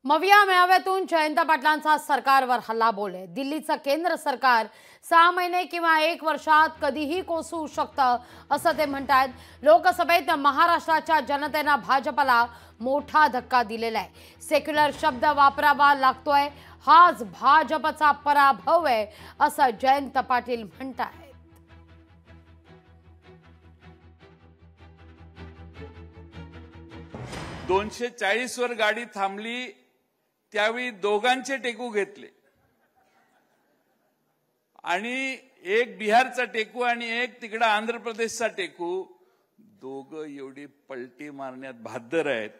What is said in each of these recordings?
मविया मेळाव्यातून जयंत पाटलांचा सरकारवर हल्लाबोल आहे। दिल्लीचं केंद्र सरकार 6 महिने किंवा 1 वर्षात कधीही कोसळू शकतं असं ते म्हणतात। लोकसभेत महाराष्ट्राच्या जनतेने भाजपला मोठा धक्का दिलेला आहे। सेक्युलर शब्द वापरावा लागतोय, हाच भाजपचा पराभव आहे असं जयंत पाटील म्हणतात। 240 वर गाडी थांबली त्यावेळी दोघांचे टेकू घेतले आणि एक बिहारचा टेकू आणि एक तिकडे आंध्र प्रदेशचा टेकू, दोघं एवढी पलटी मारण्यात भाद्दर आहेत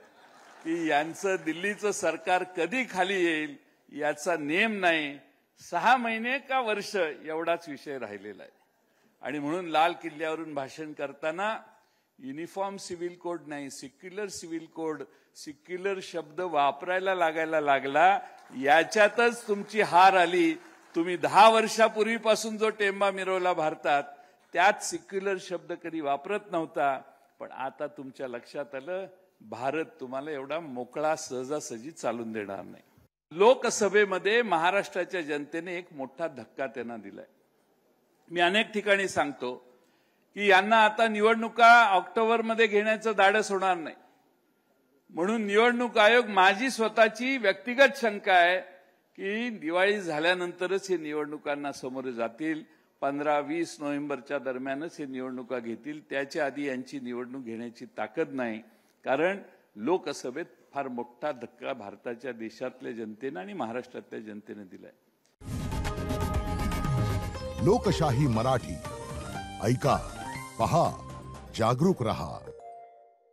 की यांचं दिल्लीचं सरकार कधी खाली येईल याचा नेम नाही। 6 महिने का वर्ष एवढाच विषय राहिलेला आहे। आणि म्हणून लाल किल्ल्यावरून भाषण करताना युनिफॉर्म सिव्हिल कोड नाही, सेक्युलर सिव्हिल कोड, सेक्युलर शब्द वापरायला लागायला लागला। याच्यातच तुमची हार आली। तुम्ही 10 वर्षापूर्वीपासून जो टेंबा मिरवला भारतात त्यात सेक्युलर शब्द कधी वापरत नव्हता, पण आता तुमच्या लक्षात आलं भारत तुम्हाला एवढा मोकळा सहजासहजी चालून देणार नाही। लोकसभेमध्ये महाराष्ट्राच्या जनतेने एक मोठा धक्का त्यांना दिलाय। मी अनेक ठिकाणी सांगतो की यांना आता निवडणुका ऑक्टोबरमध्ये घेण्याचं धाडस होणार नाही, म्हणून निवडणूक आयोग, माझी स्वतःची व्यक्तिगत शंका आहे की दिवाळी झाल्यानंतरच हे निवडणुकांना समोर जातील। 15-20 नोव्हेंबरच्या दरम्यानच हे निवडणुका घेतील, त्याच्या आधी यांची निवडणूक घेण्याची ताकद नाही। कारण लोकसभेत फार मोठा धक्का भारताच्या देशातल्या जनतेने आणि महाराष्ट्रातल्या जनतेने दिलाय। लोकशाही मराठी ऐका, पहा, जागरूक रहा।